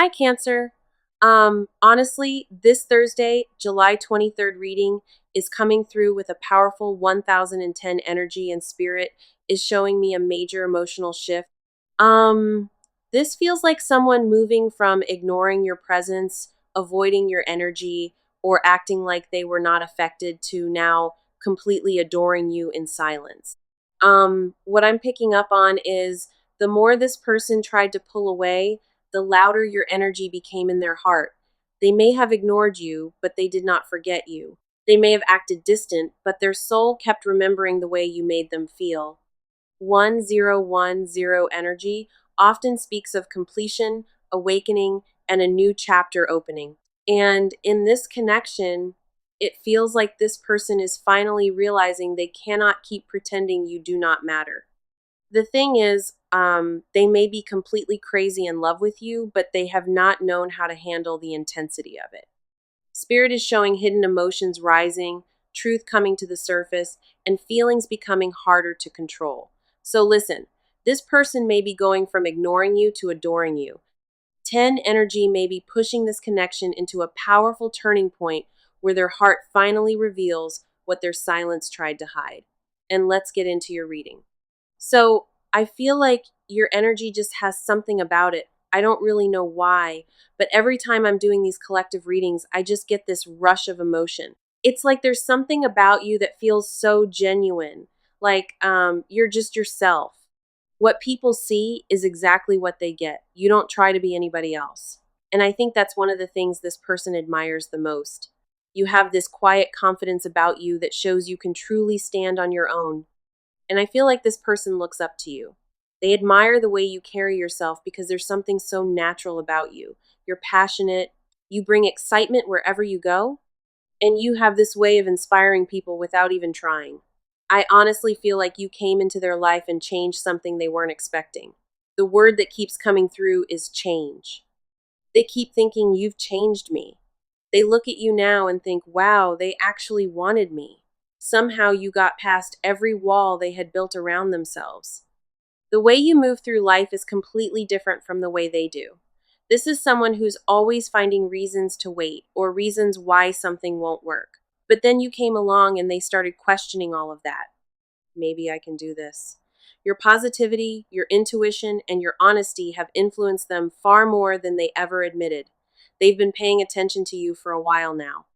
Hi, Cancer. Honestly, this Thursday, July 23rd reading is coming through with a powerful 1010 energy and spirit is showing me a major emotional shift. Um, this feels like someone moving from ignoring your presence, avoiding your energy, or acting like they were not affected to now completely adoring you in silence. What I'm picking up on is the more this person tried to pull away, the louder your energy became in their heart. They may have ignored you, but they did not forget you. They may have acted distant, but their soul kept remembering the way you made them feel. 1010 energy often speaks of completion, awakening, and a new chapter opening. And in this connection, it feels like this person is finally realizing they cannot keep pretending you do not matter. The thing is, they may be completely crazy in love with you, but they have not known how to handle the intensity of it. Spirit is showing hidden emotions rising, truth coming to the surface, and feelings becoming harder to control. So listen, this person may be going from ignoring you to adoring you. 10 energy may be pushing this connection into a powerful turning point where their heart finally reveals what their silence tried to hide. And let's get into your reading. So I feel like your energy just has something about it. I don't really know why, but every time I'm doing these collective readings, I just get this rush of emotion. It's like there's something about you that feels so genuine, like you're just yourself. What people see is exactly what they get. You don't try to be anybody else. And I think that's one of the things this person admires the most. You have this quiet confidence about you that shows you can truly stand on your own. And I feel like this person looks up to you. They admire the way you carry yourself because there's something so natural about you. You're passionate, you bring excitement wherever you go, and you have this way of inspiring people without even trying. I honestly feel like you came into their life and changed something they weren't expecting. The word that keeps coming through is change. They keep thinking, you've changed me. They look at you now and think, wow, they actually wanted me. Somehow you got past every wall they had built around themselves. The way you move through life is completely different from the way they do. This is someone who's always finding reasons to wait or reasons why something won't work. But then you came along and they started questioning all of that. Maybe I can do this. Your positivity, your intuition, and your honesty have influenced them far more than they ever admitted. They've been paying attention to you for a while now.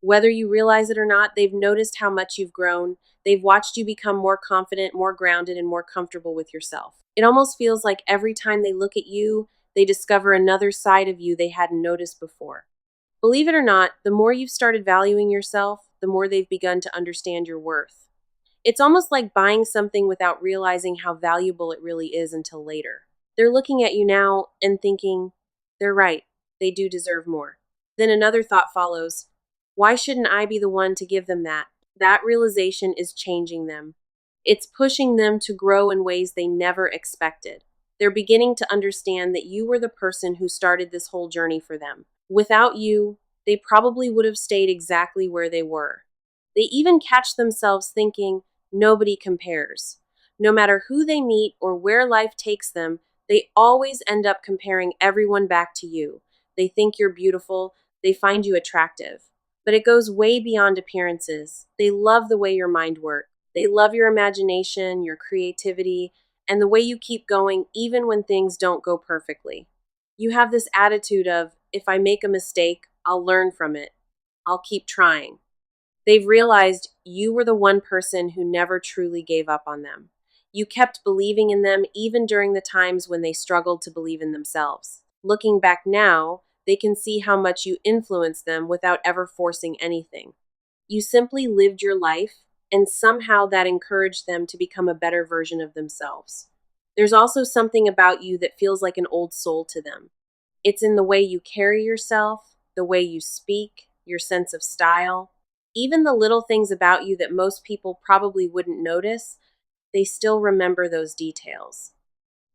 Whether you realize it or not, they've noticed how much you've grown. They've watched you become more confident, more grounded, and more comfortable with yourself. It almost feels like every time they look at you, they discover another side of you they hadn't noticed before. Believe it or not, the more you've started valuing yourself, the more they've begun to understand your worth. It's almost like buying something without realizing how valuable it really is until later. They're looking at you now and thinking, they're right, they do deserve more. Then another thought follows, why shouldn't I be the one to give them that? That realization is changing them. It's pushing them to grow in ways they never expected. They're beginning to understand that you were the person who started this whole journey for them. Without you, they probably would have stayed exactly where they were. They even catch themselves thinking, nobody compares. No matter who they meet or where life takes them, they always end up comparing everyone back to you. They think you're beautiful, they find you attractive. But it goes way beyond appearances. They love the way your mind works. They love your imagination, your creativity, and the way you keep going even when things don't go perfectly. You have this attitude of, if I make a mistake, I'll learn from it. I'll keep trying. They've realized you were the one person who never truly gave up on them. You kept believing in them even during the times when they struggled to believe in themselves. Looking back now, they can see how much you influenced them without ever forcing anything. You simply lived your life, and somehow that encouraged them to become a better version of themselves. There's also something about you that feels like an old soul to them. It's in the way you carry yourself, the way you speak, your sense of style. Even the little things about you that most people probably wouldn't notice, they still remember those details.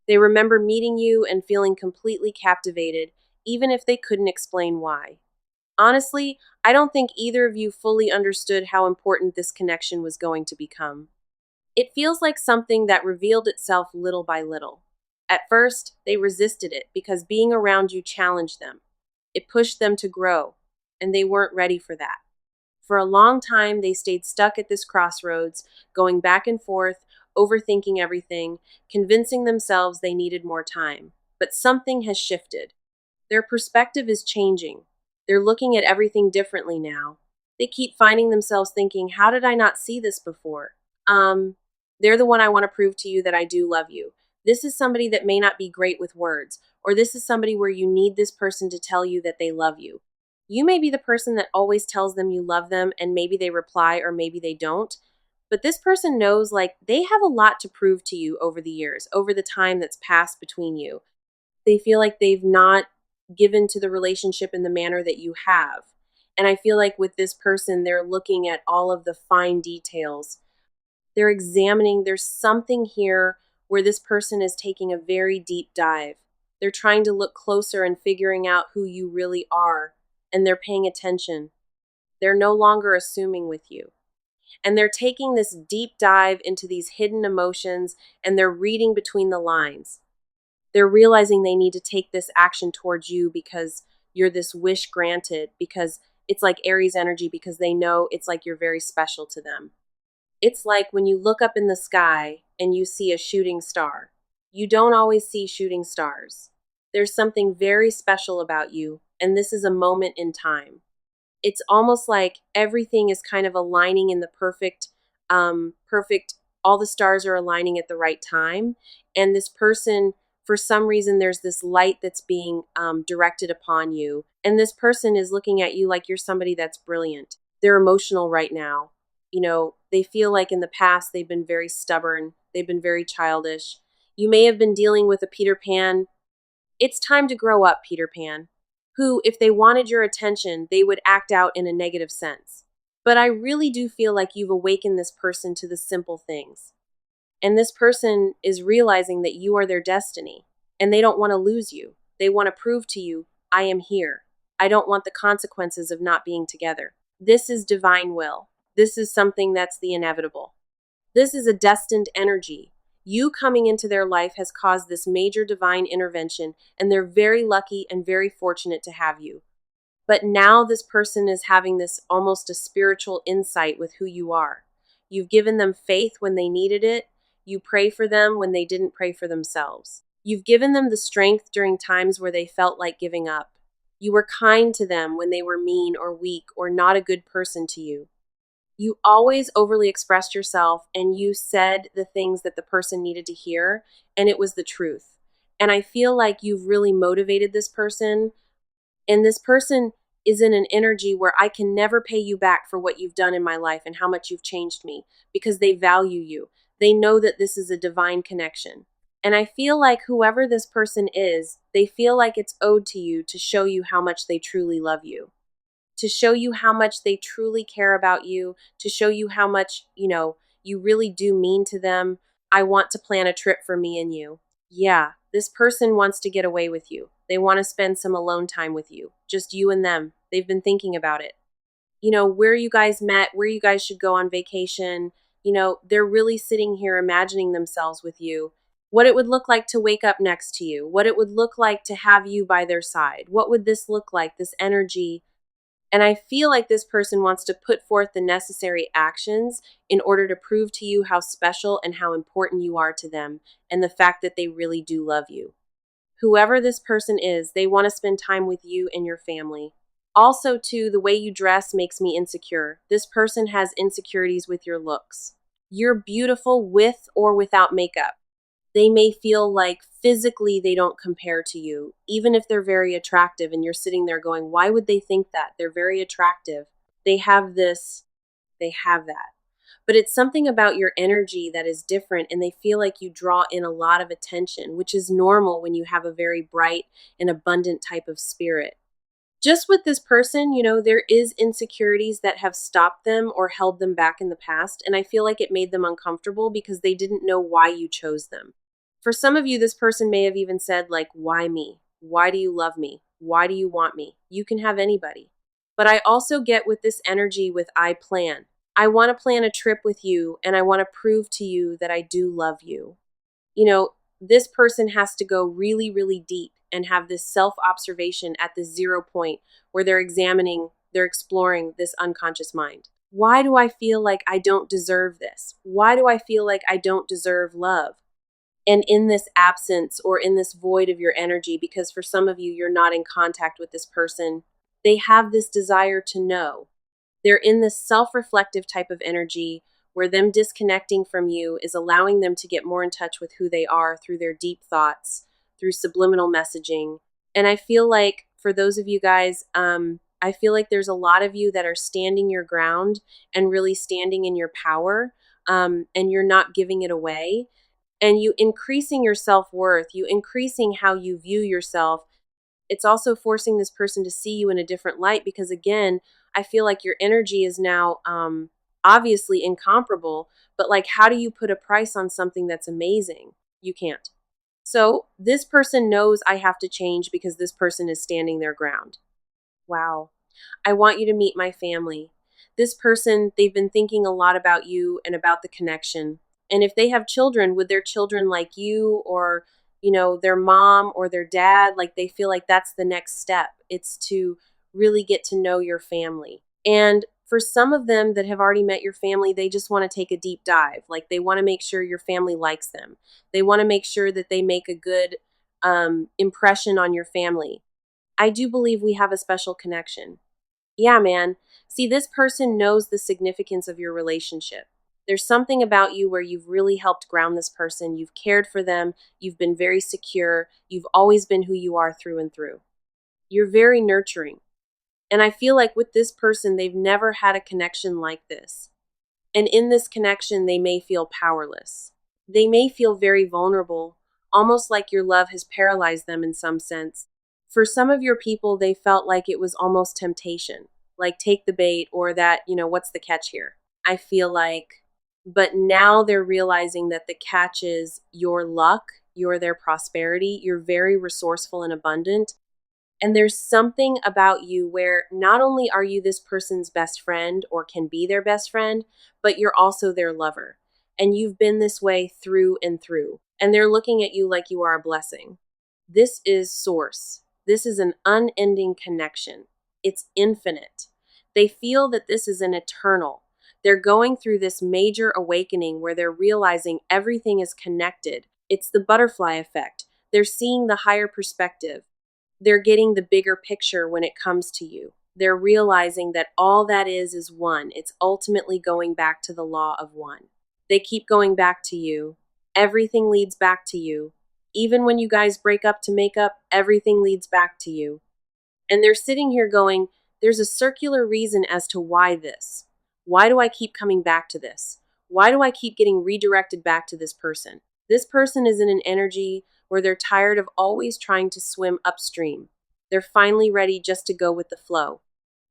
They remember meeting you and feeling completely captivated, even if they couldn't explain why. Honestly, I don't think either of you fully understood how important this connection was going to become. It feels like something that revealed itself little by little. At first, they resisted it because being around you challenged them. It pushed them to grow, and they weren't ready for that. For a long time, they stayed stuck at this crossroads, going back and forth, overthinking everything, convincing themselves they needed more time. But something has shifted. Their perspective is changing. They're looking at everything differently now. They keep finding themselves thinking, how did I not see this before? Um, they're the one I want to prove to you that I do love you. This is somebody that may not be great with words, or this is somebody where you need this person to tell you that they love you. You may be the person that always tells them you love them, and maybe they reply or maybe they don't. But this person knows like they have a lot to prove to you over the years, over the time that's passed between you. They feel like they've not given to the relationship in the manner that you have. And I feel like with this person, they're looking at all of the fine details. They're examining, there's something here where this person is taking a very deep dive. They're trying to look closer and figuring out who you really are, and they're paying attention. They're no longer assuming with you. And they're taking this deep dive into these hidden emotions, and they're reading between the lines. They're realizing they need to take this action towards you because you're this wish granted, because it's like Aries energy, because they know it's like you're very special to them. It's like when you look up in the sky and you see a shooting star. You don't always see shooting stars. There's something very special about you, and this is a moment in time. It's almost like everything is kind of aligning in the perfect, all the stars are aligning at the right time. And this person, for some reason, there's this light that's being directed upon you. And this person is looking at you like you're somebody that's brilliant. They're emotional right now. You know, they feel like in the past they've been very stubborn. They've been very childish. You may have been dealing with a Peter Pan. It's time to grow up, Peter Pan, who, if they wanted your attention, they would act out in a negative sense. But I really do feel like you've awakened this person to the simple things. And this person is realizing that you are their destiny, and they don't want to lose you. They want to prove to you, I am here. I don't want the consequences of not being together. This is divine will. This is something that's the inevitable. This is a destined energy. You coming into their life has caused this major divine intervention, and they're very lucky and very fortunate to have you. But now this person is having this almost a spiritual insight with who you are. You've given them faith when they needed it. You pray for them when they didn't pray for themselves. You've given them the strength during times where they felt like giving up. You were kind to them when they were mean or weak or not a good person to you. You always overly expressed yourself and you said the things that the person needed to hear, and it was the truth. And I feel like you've really motivated this person, and this person is in an energy where I can never pay you back for what you've done in my life and how much you've changed me because they value you. They know that this is a divine connection. And I feel like whoever this person is, they feel like it's owed to you to show you how much they truly love you, to show you how much they truly care about you, to show you how much, you really do mean to them. I want to plan a trip for me and you. Yeah, this person wants to get away with you. They want to spend some alone time with you, just you and them. They've been thinking about it. Where you guys met, where you guys should go on vacation. They're really sitting here imagining themselves with you, what it would look like to wake up next to you, what it would look like to have you by their side. What would this look like, this energy? And I feel like this person wants to put forth the necessary actions in order to prove to you how special and how important you are to them, and the fact that they really do love you. Whoever this person is, they want to spend time with you and your family. Also, too, the way you dress makes me insecure. This person has insecurities with your looks. You're beautiful with or without makeup. They may feel like physically they don't compare to you, even if they're very attractive and you're sitting there going, why would they think that? They're very attractive. They have this, they have that. But it's something about your energy that is different, and they feel like you draw in a lot of attention, which is normal when you have a very bright and abundant type of spirit. Just with this person, there is insecurities that have stopped them or held them back in the past, and I feel like it made them uncomfortable because they didn't know why you chose them. For some of you, this person may have even said, like, why me? Why do you love me? Why do you want me? You can have anybody. But I also get with this energy with I plan. I want to plan a trip with you, and I want to prove to you that I do love you. This person has to go really, really deep and have this self observation at the 0 point where they're exploring this unconscious mind. Why do I feel like I don't deserve this? Why do I feel like I don't deserve love? And in this absence or in this void of your energy, because for some of you, you're not in contact with this person, they have this desire to know. They're in this self reflective type of energy where them disconnecting from you is allowing them to get more in touch with who they are through their deep thoughts, through subliminal messaging. And I feel like for those of you guys, I feel like there's a lot of you that are standing your ground and really standing in your power, and you're not giving it away. And you increasing your self worth, you increasing how you view yourself, it's also forcing this person to see you in a different light because again, I feel like your energy is now obviously incomparable, but like how do you put a price on something that's amazing? You can't. So this person knows I have to change because this person is standing their ground. Wow. I want you to meet my family. This person, they've been thinking a lot about you and about the connection. And if they have children, would their children like you or, their mom or their dad, like they feel like that's the next step. It's to really get to know your family. And for some of them that have already met your family, they just want to take a deep dive. Like they want to make sure your family likes them. They want to make sure that they make a good impression on your family. I do believe we have a special connection. Yeah, man. See, this person knows the significance of your relationship. There's something about you where you've really helped ground this person. You've cared for them. You've been very secure. You've always been who you are through and through. You're very nurturing. And I feel like with this person, they've never had a connection like this. And in this connection, they may feel powerless. They may feel very vulnerable, almost like your love has paralyzed them in some sense. For some of your people, they felt like it was almost temptation, like take the bait or that, what's the catch here? I feel like, but now they're realizing that the catch is your luck, you're their prosperity, you're very resourceful and abundant. And there's something about you where not only are you this person's best friend or can be their best friend, but you're also their lover. And you've been this way through and through. And they're looking at you like you are a blessing. This is source. This is an unending connection. It's infinite. They feel that this is an eternal. They're going through this major awakening where they're realizing everything is connected. It's the butterfly effect. They're seeing the higher perspective. They're getting the bigger picture when it comes to you. They're realizing that all that is one. It's ultimately going back to the law of one. They keep going back to you. Everything leads back to you. Even when you guys break up to make up, everything leads back to you. And they're sitting here going, there's a circular reason as to why this. Why do I keep coming back to this? Why do I keep getting redirected back to this person? This person is in an energy where they're tired of always trying to swim upstream. They're finally ready just to go with the flow.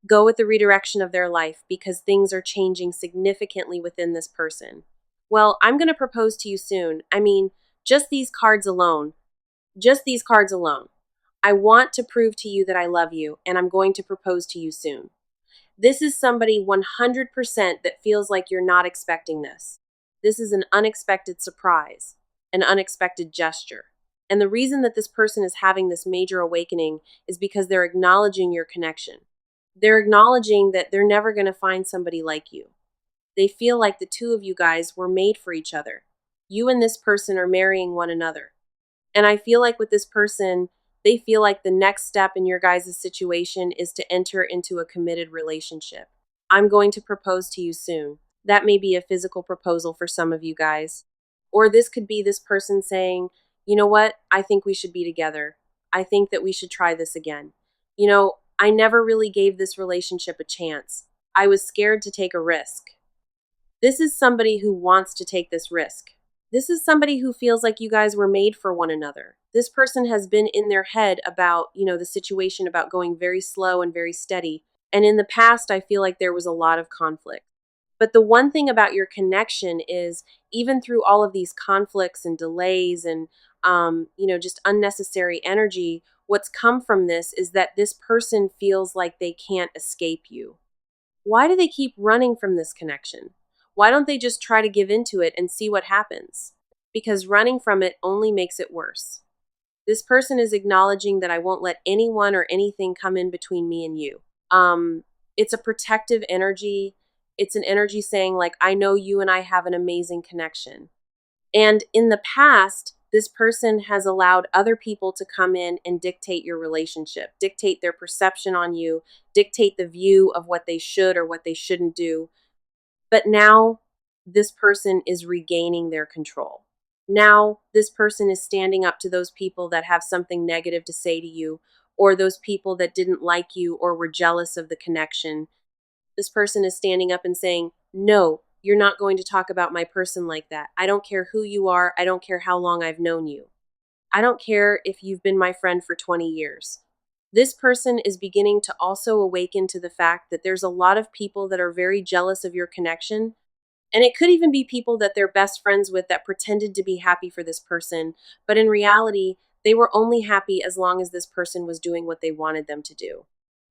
Go with the redirection of their life because things are changing significantly within this person. Well, I'm going to propose to you soon. I mean, just these cards alone. Just these cards alone. I want to prove to you that I love you, and I'm going to propose to you soon. This is somebody 100% that feels like you're not expecting this. This is an unexpected surprise, an unexpected gesture. And the reason that this person is having this major awakening is because they're acknowledging your connection. They're acknowledging that they're never going to find somebody like you. They feel like the two of you guys were made for each other. You and this person are marrying one another. And I feel like with this person, they feel like the next step in your guys' situation is to enter into a committed relationship. I'm going to propose to you soon. That may be a physical proposal for some of you guys. Or this could be this person saying, you know what? I think we should be together. I think that we should try this again. I never really gave this relationship a chance. I was scared to take a risk. This is somebody who wants to take this risk. This is somebody who feels like you guys were made for one another. This person has been in their head about, the situation about going very slow and very steady. And in the past, I feel like there was a lot of conflict. But the one thing about your connection is even through all of these conflicts and delays and, just unnecessary energy, what's come from this is that this person feels like they can't escape you. Why do they keep running from this connection? Why don't they just try to give into it and see what happens? because running from it only makes it worse. This person is acknowledging that I won't let anyone or anything come in between me and you. Um, it's a protective energy. It's an energy saying, like, I know you and I have an amazing connection. And in the past, this person has allowed other people to come in and dictate your relationship, dictate their perception on you, dictate the view of what they should or what they shouldn't do. But now this person is regaining their control. Now this person is standing up to those people that have something negative to say to you, or those people that didn't like you or were jealous of the connection. This person is standing up and saying, no, you're not going to talk about my person like that. I don't care who you are. I don't care how long I've known you. I don't care if you've been my friend for 20 years. This person is beginning to also awaken to the fact that there's a lot of people that are very jealous of your connection. And it could even be people that they're best friends with that pretended to be happy for this person. But in reality, they were only happy as long as this person was doing what they wanted them to do.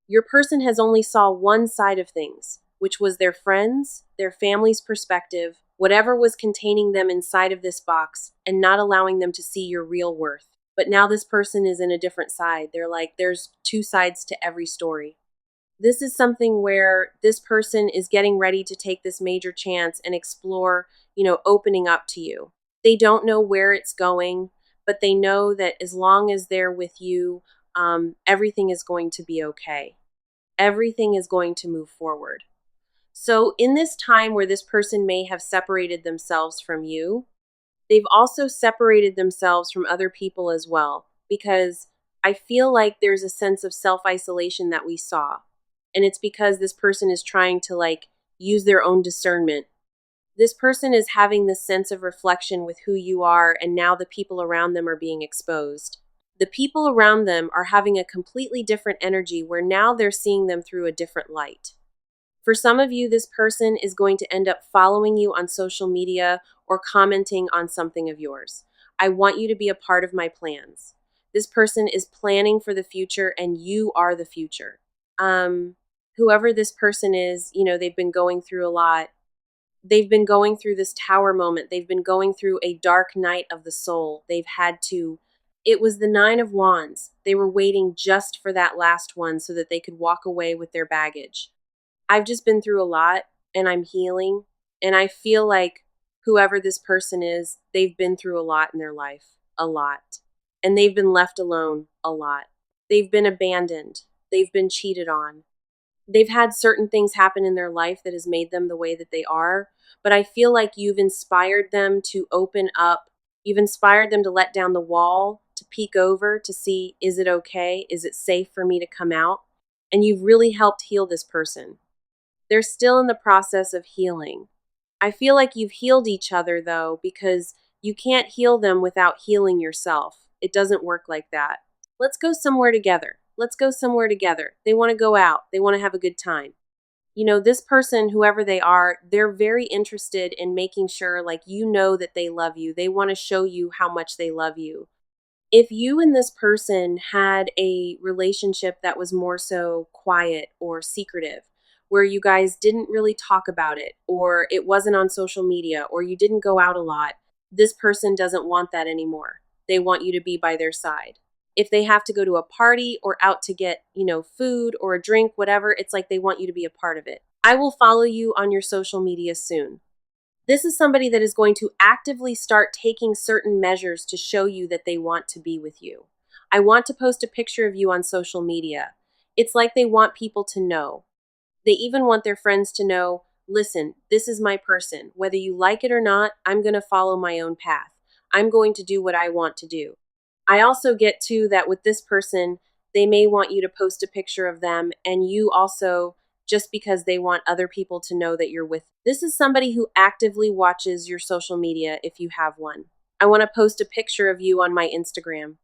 Your person has only saw one side of things, which was their friends, their family's perspective, whatever was containing them inside of this box, and not allowing them to see your real worth. But now this person is in a different side. They're like, there's two sides to every story. This is something where this person is getting ready to take this major chance and explore, opening up to you. They don't know where it's going, but they know that as long as they're with you, everything is going to be okay. Everything is going to move forward. So, in this time where this person may have separated themselves from you, they've also separated themselves from other people as well, because I feel like there's a sense of self isolation that we saw. And it's because this person is trying to use their own discernment. This person is having this sense of reflection with who you are, and now the people around them are being exposed. The people around them are having a completely different energy where now they're seeing them through a different light. For some of you, this person is going to end up following you on social media or commenting on something of yours. I want you to be a part of my plans. This person is planning for the future, and you are the future. Whoever this person is, they've been going through a lot. They've been going through this tower moment. They've been going through a dark night of the soul. It was the 9 of Wands. They were waiting just for that last one so that they could walk away with their baggage. I've just been through a lot, and I'm healing. And I feel like whoever this person is, they've been through a lot in their life. A lot. And they've been left alone a lot. They've been abandoned. They've been cheated on. They've had certain things happen in their life that has made them the way that they are. But I feel like you've inspired them to open up. You've inspired them to let down the wall, to peek over, to see, is it okay? Is it safe for me to come out? And you've really helped heal this person. They're still in the process of healing. I feel like you've healed each other, though, because you can't heal them without healing yourself. It doesn't work like that. Let's go somewhere together. Let's go somewhere together. They want to go out. They want to have a good time. This person, whoever they are, they're very interested in making sure, that they love you. They want to show you how much they love you. If you and this person had a relationship that was more so quiet or secretive, where you guys didn't really talk about it, or it wasn't on social media, or you didn't go out a lot, this person doesn't want that anymore. They want you to be by their side. If they have to go to a party or out to get, food or a drink, whatever, it's like they want you to be a part of it. I will follow you on your social media soon. This is somebody that is going to actively start taking certain measures to show you that they want to be with you. I want to post a picture of you on social media. It's like they want people to know. They even want their friends to know, listen, this is my person. Whether you like it or not, I'm going to follow my own path. I'm going to do what I want to do. I also get to that with this person, they may want you to post a picture of them, and you also, just because they want other people to know that you're with. This is somebody who actively watches your social media if you have one. I want to post a picture of you on my Instagram.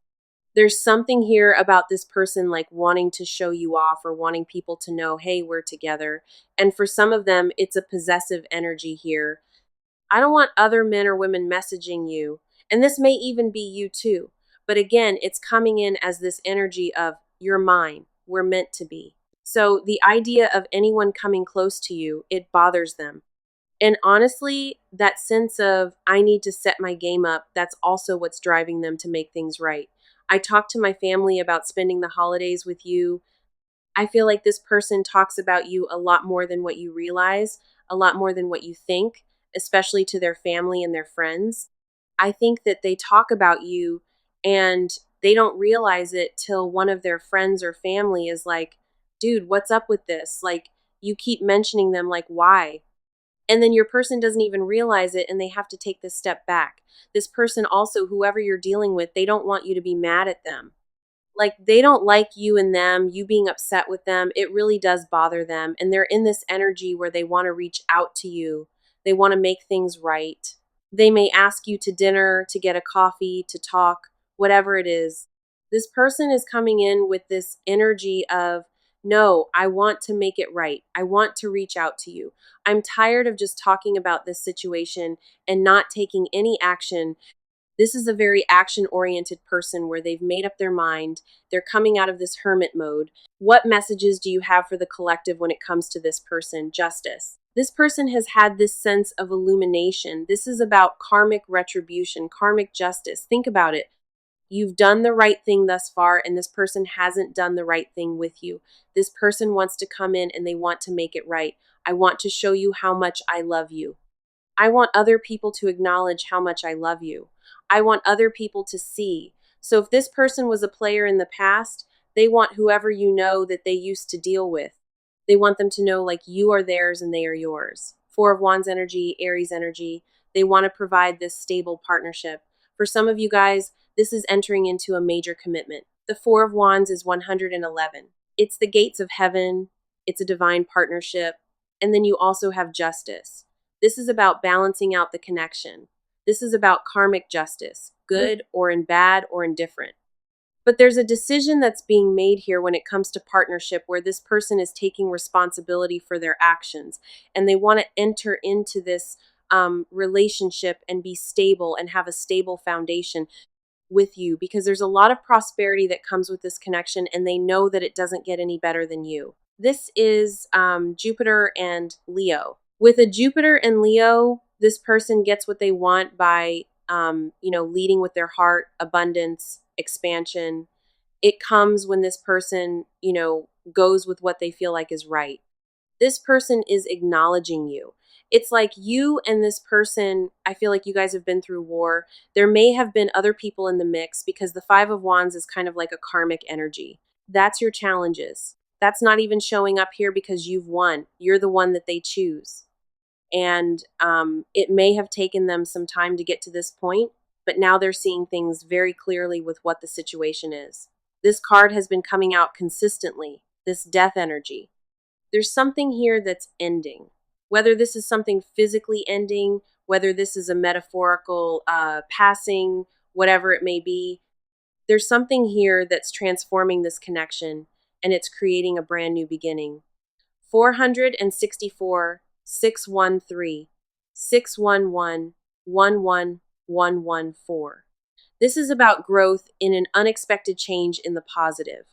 There's something here about this person wanting to show you off or wanting people to know, hey, we're together. And for some of them, it's a possessive energy here. I don't want other men or women messaging you. And this may even be you too. But again, it's coming in as this energy of you're mine. We're meant to be. So the idea of anyone coming close to you, it bothers them. And honestly, that sense of I need to set my game up, that's also what's driving them to make things right. I talked to my family about spending the holidays with you. I feel like this person talks about you a lot more than what you realize, a lot more than what you think, especially to their family and their friends. I think that they talk about you and they don't realize it till one of their friends or family is like, dude, what's up with this? Like, you keep mentioning them, like, why? And then your person doesn't even realize it and they have to take this step back. This person also, whoever you're dealing with, they don't want you to be mad at them. Like, they don't like you and them, you being upset with them. It really does bother them. And they're in this energy where they want to reach out to you. They want to make things right. They may ask you to dinner, to get a coffee, to talk, whatever it is. This person is coming in with this energy of, no, I want to make it right. I want to reach out to you. I'm tired of just talking about this situation and not taking any action. This is a very action oriented person where they've made up their mind. They're coming out of this hermit mode. What messages do you have for the collective when it comes to this person? Justice. This person has had this sense of illumination. This is about karmic retribution, karmic justice. Think about it. You've done the right thing thus far, and this person hasn't done the right thing with you. This person wants to come in and they want to make it right. I want to show you how much I love you. I want other people to acknowledge how much I love you. I want other people to see. So if this person was a player in the past, they want whoever you know that they used to deal with. They want them to know like you are theirs and they are yours. Four of Wands energy, Aries energy. They want to provide this stable partnership. For some of you guys, this is entering into a major commitment. The Four of Wands is 111. It's the gates of heaven. It's a divine partnership. And then you also have justice. This is about balancing out the connection. This is about karmic justice, good or in bad or indifferent. But there's a decision that's being made here when it comes to partnership where this person is taking responsibility for their actions and they want to enter into this relationship and be stable and have a stable foundation with you because there's a lot of prosperity that comes with this connection and they know that it doesn't get any better than you. This is Jupiter and Leo. With a Jupiter and Leo, this person gets what they want by, leading with their heart, abundance, expansion. It comes when this person, goes with what they feel like is right. This person is acknowledging you. It's like you and this person, I feel like you guys have been through war. There may have been other people in the mix because the Five of Wands is kind of like a karmic energy. That's your challenges. That's not even showing up here because you've won. You're the one that they choose. And it may have taken them some time to get to this point, but now they're seeing things very clearly with what the situation is. This card has been coming out consistently, this death energy. There's something here that's ending. Whether this is something physically ending, whether this is a metaphorical passing, whatever it may be, there's something here that's transforming this connection and it's creating a brand new beginning. 464 613 611 11114. This is about growth in an unexpected change in the positive.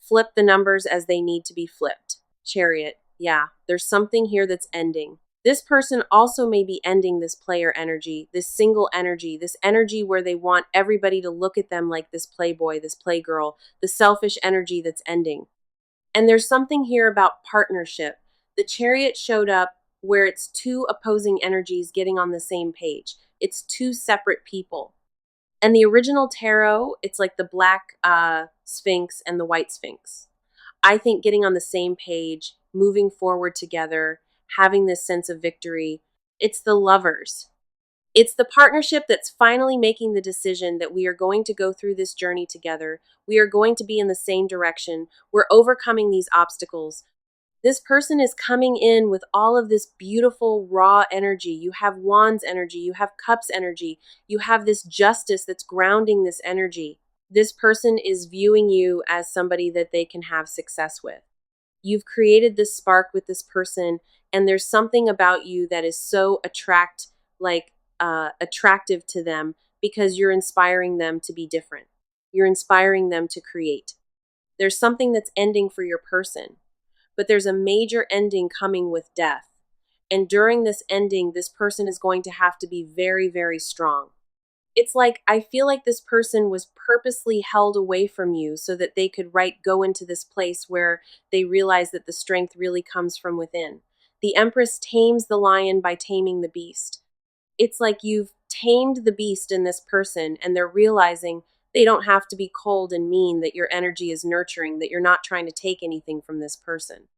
Flip the numbers as they need to be flipped. Chariot, yeah, there's something here that's ending. This person also may be ending this player energy, this single energy, this energy where they want everybody to look at them like this playboy, this playgirl, the selfish energy that's ending. And there's something here about partnership. The Chariot showed up where it's two opposing energies getting on the same page. It's two separate people. And the original tarot, it's like the black Sphinx and the white Sphinx. I think getting on the same page, moving forward together, having this sense of victory, it's the lovers. It's the partnership that's finally making the decision that we are going to go through this journey together. We are going to be in the same direction. We're overcoming these obstacles. This person is coming in with all of this beautiful raw energy. You have Wands energy, you have Cups energy, you have this justice that's grounding this energy. This person is viewing you as somebody that they can have success with. You've created this spark with this person, and there's something about you that is so attractive to them because you're inspiring them to be different. You're inspiring them to create. There's something that's ending for your person, but there's a major ending coming with death. And during this ending, this person is going to have to be very, very strong. It's like, I feel like this person was purposely held away from you so that they could go into this place where they realize that the strength really comes from within. The Empress tames the lion by taming the beast. It's like you've tamed the beast in this person and they're realizing they don't have to be cold and mean, that your energy is nurturing, that you're not trying to take anything from this person.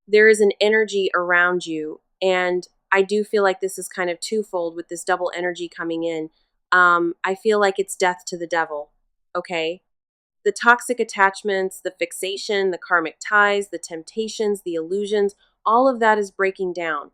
There is an energy around you, and I do feel like this is kind of twofold with this double energy coming in. I feel like it's death to the devil, okay? The toxic attachments, the fixation, the karmic ties, the temptations, the illusions, all of that is breaking down.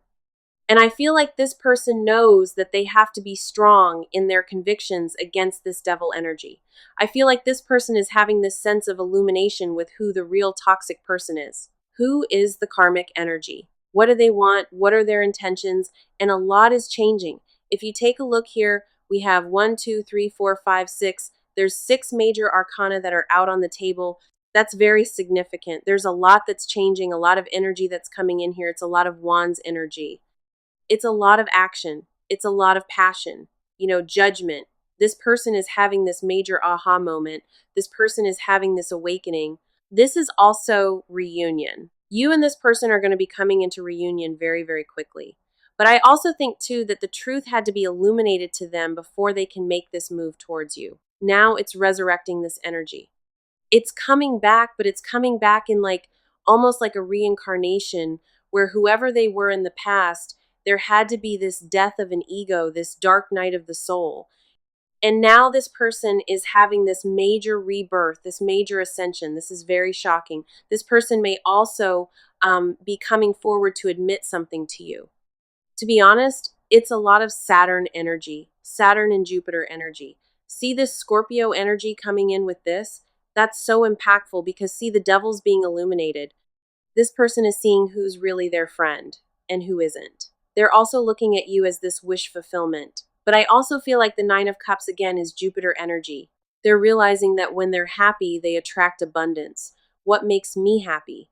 And I feel like this person knows that they have to be strong in their convictions against this devil energy. I feel like this person is having this sense of illumination with who the real toxic person is. Who is the karmic energy? What do they want? What are their intentions? And a lot is changing. If you take a look here, we have 1, 2, 3, 4, 5, 6. There's 6 major arcana that are out on the table. That's very significant. There's a lot that's changing, a lot of energy that's coming in here. It's a lot of wands energy. It's a lot of action. It's a lot of passion, judgment. This person is having this major aha moment. This person is having this awakening. This is also reunion. You and this person are going to be coming into reunion very, very quickly. But I also think, too, that the truth had to be illuminated to them before they can make this move towards you. Now it's resurrecting this energy. It's coming back, but it's coming back in almost like a reincarnation where whoever they were in the past, there had to be this death of an ego, this dark night of the soul. And now this person is having this major rebirth, this major ascension. This is very shocking. This person may also be coming forward to admit something to you. To be honest, it's a lot of Saturn energy, Saturn and Jupiter energy. See this Scorpio energy coming in with this? That's so impactful because see the devil's being illuminated. This person is seeing who's really their friend and who isn't. They're also looking at you as this wish fulfillment. But I also feel like the 9 of Cups again is Jupiter energy. They're realizing that when they're happy, they attract abundance. What makes me happy?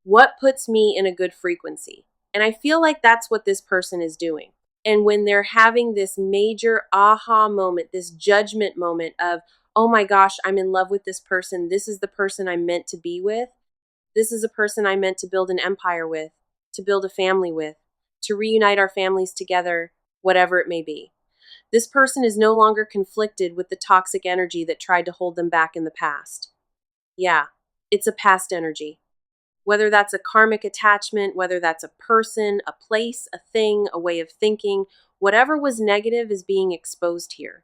What puts me in a good frequency? And I feel like that's what this person is doing. And when they're having this major aha moment, this judgment moment of, oh my gosh, I'm in love with this person. This is the person I'm meant to be with. This is a person I'm meant to build an empire with, to build a family with, to reunite our families together, whatever it may be. This person is no longer conflicted with the toxic energy that tried to hold them back in the past. Yeah, it's a past energy. Whether that's a karmic attachment, whether that's a person, a place, a thing, a way of thinking, whatever was negative is being exposed here.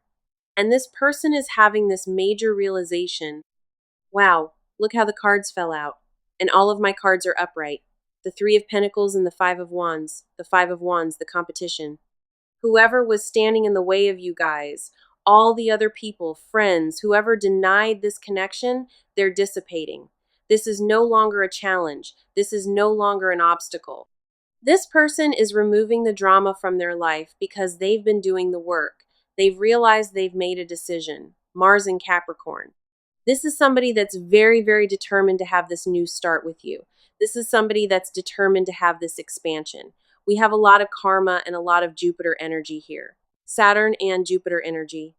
And this person is having this major realization. Wow, look how the cards fell out. And all of my cards are upright. The 3 of Pentacles and the 5 of Wands. The 5 of Wands, the competition. Whoever was standing in the way of you guys, all the other people, friends, whoever denied this connection, they're dissipating. This is no longer a challenge. This is no longer an obstacle. This person is removing the drama from their life because they've been doing the work. They've realized they've made a decision. Mars in Capricorn. This is somebody that's very, very determined to have this new start with you. This is somebody that's determined to have this expansion. We have a lot of karma and a lot of Jupiter energy here. Saturn and Jupiter energy.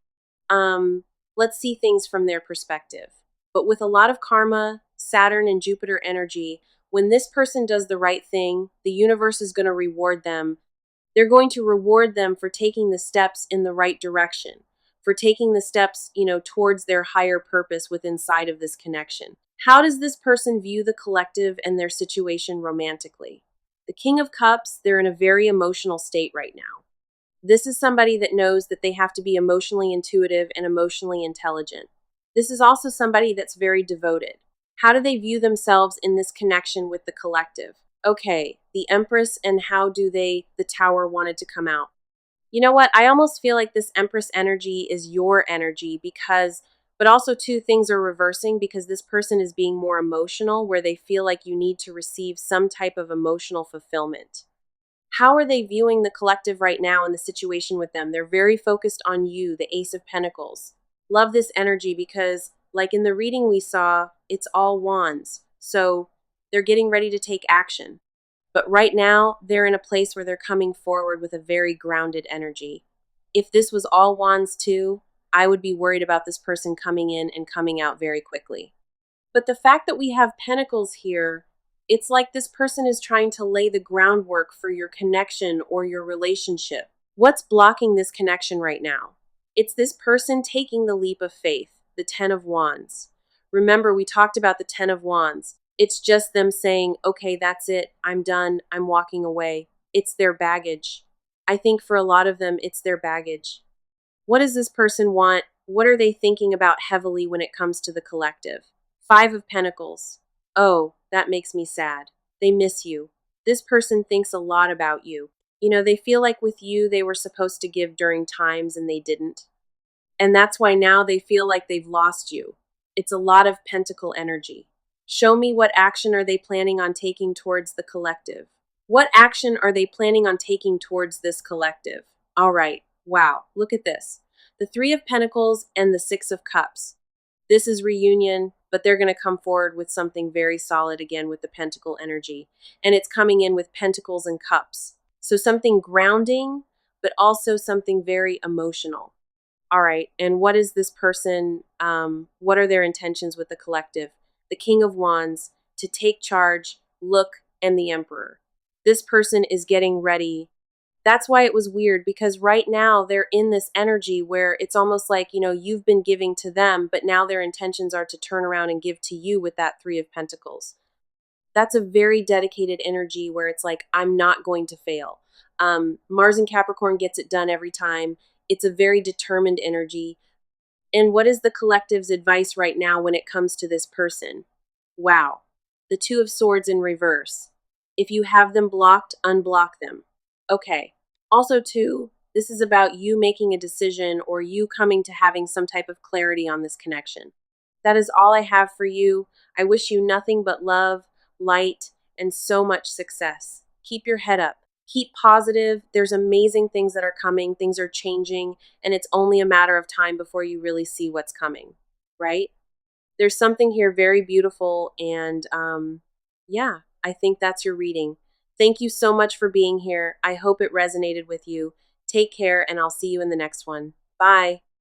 Let's see things from their perspective. But with a lot of karma, Saturn and Jupiter energy, when this person does the right thing, the universe is going to reward them. They're going to reward them for taking the steps in the right direction, for taking the steps, towards their higher purpose within inside of this connection. How does this person view the collective and their situation romantically? The King of Cups, they're in a very emotional state right now. This is somebody that knows that they have to be emotionally intuitive and emotionally intelligent. This is also somebody that's very devoted. How do they view themselves in this connection with the collective? Okay, the Empress, and how do the Tower wanted to come out? You know what? I almost feel like this Empress energy is your energy but also 2 things are reversing because this person is being more emotional where they feel like you need to receive some type of emotional fulfillment. How are they viewing the collective right now in the situation with them? They're very focused on you, the Ace of Pentacles. Love this energy because, like in the reading we saw, it's all wands. So they're getting ready to take action. But right now, they're in a place where they're coming forward with a very grounded energy. If this was all wands too, I would be worried about this person coming in and coming out very quickly. But the fact that we have pentacles here, it's like this person is trying to lay the groundwork for your connection or your relationship. What's blocking this connection right now? It's this person taking the leap of faith, the 10 of Wands. Remember, we talked about the 10 of Wands. It's just them saying, okay, that's it. I'm done. I'm walking away. It's their baggage. I think for a lot of them, it's their baggage. What does this person want? What are they thinking about heavily when it comes to the collective? 5 of Pentacles. Oh, that makes me sad. They miss you. This person thinks a lot about you. You know, they feel like with you, they were supposed to give during times and they didn't. And that's why now they feel like they've lost you. It's a lot of pentacle energy. Show me what action are they planning on taking towards the collective? What action are they planning on taking towards this collective? All right. Wow. Look at this. The 3 of Pentacles and the 6 of Cups. This is reunion, but they're going to come forward with something very solid again with the pentacle energy. And it's coming in with pentacles and cups. So something grounding, but also something very emotional. All right. And what is this person? What are their intentions with the collective? The King of Wands, to take charge, look, and the Emperor. This person is getting ready. That's why it was weird, because right now they're in this energy where it's almost like, you know, you've been giving to them, but now their intentions are to turn around and give to you with that 3 of Pentacles. That's a very dedicated energy where it's like, I'm not going to fail. Mars and Capricorn gets it done every time. It's a very determined energy. And what is the collective's advice right now when it comes to this person? Wow. The 2 of Swords in reverse. If you have them blocked, unblock them. Okay. Also, too, this is about you making a decision or you coming to having some type of clarity on this connection. That is all I have for you. I wish you nothing but love, light, and so much success. Keep your head up. Keep positive. There's amazing things that are coming. Things are changing, and it's only a matter of time before you really see what's coming, right? There's something here very beautiful, and yeah, I think that's your reading. Thank you so much for being here. I hope it resonated with you. Take care, and I'll see you in the next one. Bye.